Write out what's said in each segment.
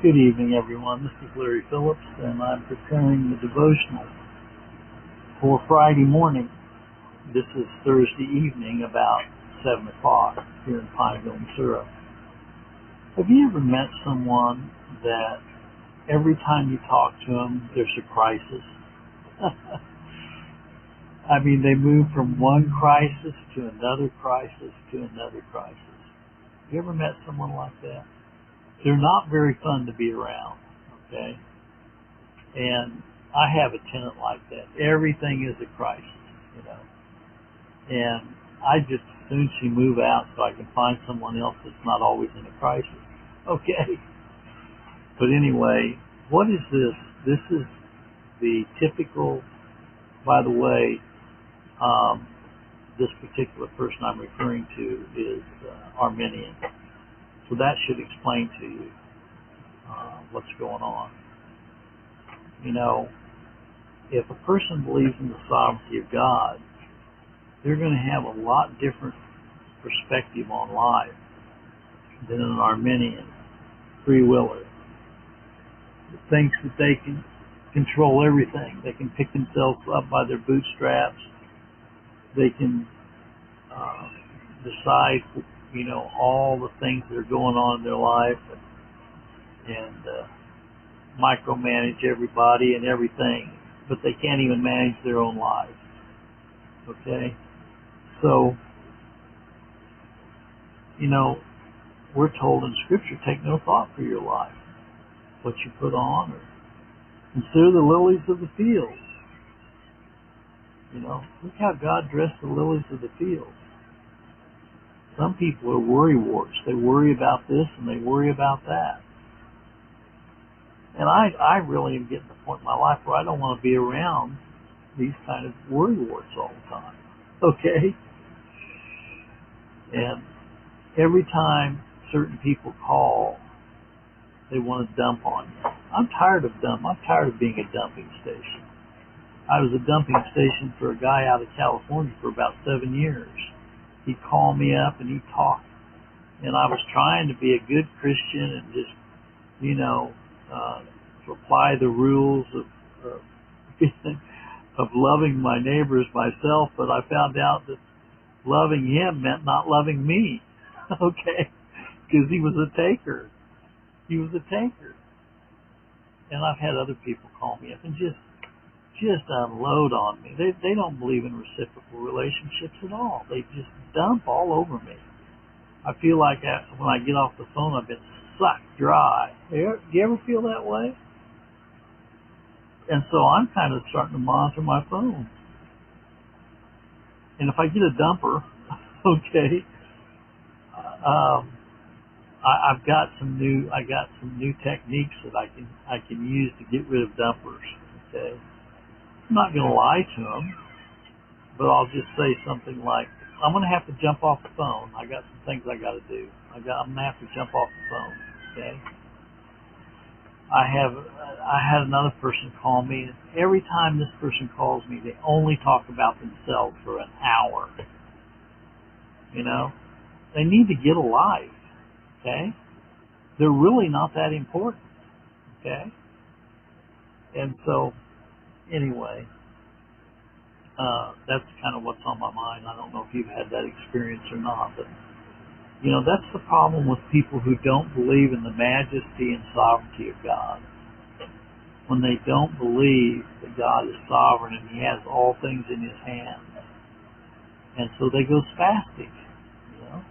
Good evening, everyone. This is Larry Phillips, and I'm preparing the devotional for Friday morning. This is Thursday evening, about 7 o'clock here in Pineville, Missouri. Have you ever met someone that every time you talk to them, there's a crisis? I mean, they move from one crisis to another crisis to another crisis. You ever met someone like that? They're not very fun to be around, okay? And I have a tenant like that. Everything is a crisis, you know. And I just as soon she move out so I can find someone else that's not always in a crisis, okay? But anyway, what is this? This is the typical, by the way, this particular person I'm referring to is Arminian. So that should explain to you what's going on. You know, if a person believes in the sovereignty of God, they're going to have a lot different perspective on life than an Arminian free willer that thinks that they can control everything. They can pick themselves up by their bootstraps. They can decide, you know, all the things that are going on in their life and micromanage everybody and everything, but they can't even manage their own lives. Okay? So, you know, we're told in Scripture, take no thought for your life, what you put on, or consider the lilies of the field. You know, look how God dressed the lilies of the field. Some people are worrywarts. They worry about this and they worry about that. And I really am getting to the point in my life where I don't want to be around these kind of worrywarts all the time. Okay? And every time certain people call, they want to dump on you. I'm tired of being a dumping station. I was a dumping station for a guy out of California for about 7 years. He'd call me up and he'd talk. And I was trying to be a good Christian and just, you know, apply the rules of loving my neighbors myself, but I found out that loving him meant not loving me. Okay? Because he was a taker. He was a taker. And I've had other people call me up and just unload on me. They don't believe in reciprocal relationships at all. They just dump all over me. I feel like when I get off the phone, I've been sucked dry. Do you ever feel that way? And so I'm kind of starting to monitor my phone. And if I get a dumper, okay, I've got some new techniques that I can use to get rid of dumpers. Okay. I'm not going to lie to them, but I'll just say something like, I'm going to have to jump off the phone. I got some things I got to do. I'm going to have to jump off the phone. Okay. I had another person call me, and every time this person calls me, they only talk about themselves for an hour. You know, they need to get a life. Okay, they're really not that important. Okay, and so anyway, that's kind of what's on my mind. I don't know if you've had that experience or not, but you know, that's the problem with people who don't believe in the majesty and sovereignty of God. When they don't believe that God is sovereign and He has all things in His hands. And so they go spastic, you know.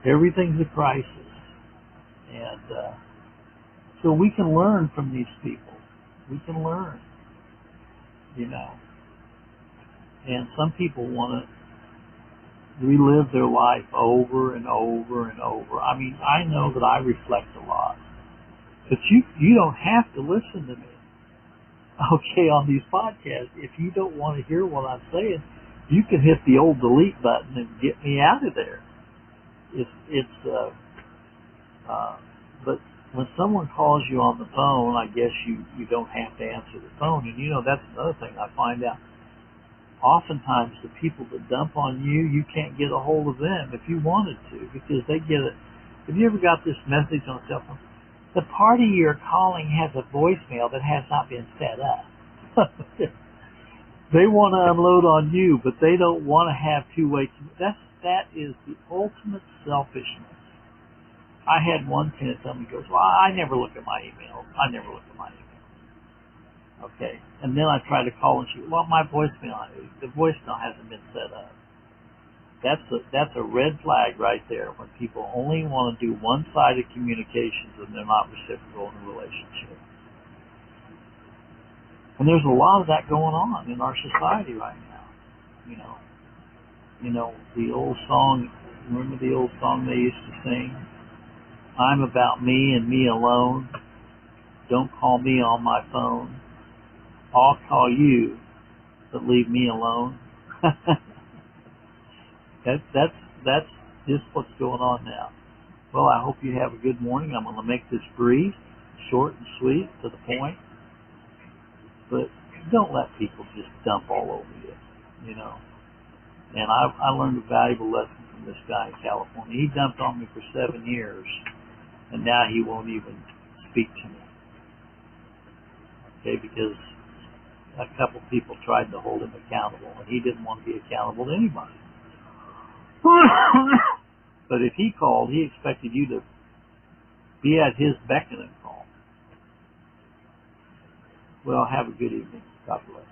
Everything's a crisis. And so we can learn from these people. We can learn, you know. And some people want to relive their life over and over and over. I mean, I know that I reflect a lot. But you don't have to listen to me, okay, on these podcasts. If you don't want to hear what I'm saying, you can hit the old delete button and get me out of there. But when someone calls you on the phone, I guess you don't have to answer the phone. And you know, that's another thing I find out. Oftentimes the people that dump on you, you can't get a hold of them if you wanted to, because they get it. Have you ever got this message on a cell phone? The party you're calling has a voicemail that has not been set up. They want to unload on you, but they don't want to have two-way. That is the ultimate selfishness. I had one tenant tell me, he goes, well, I never look at my emails. I never look at my emails. Okay. And then I try to call and she, well, my the voicemail hasn't been set up. That's a red flag right there when people only want to do one-sided communications and they're not reciprocal in a relationship. And there's a lot of that going on in our society right now. The old song, remember the old song they used to sing? I'm about me and me alone. Don't call me on my phone. I'll call you, but leave me alone. That's just what's going on now. Well, I hope you have a good morning. I'm going to make this brief, short and sweet, to the point. But don't let people just dump all over you, And I learned a valuable lesson from this guy in California. He dumped on me for 7 years, and now he won't even speak to me. Okay, because a couple people tried to hold him accountable, and he didn't want to be accountable to anybody. But if he called, he expected you to be at his beck and call. Well, have a good evening. God bless.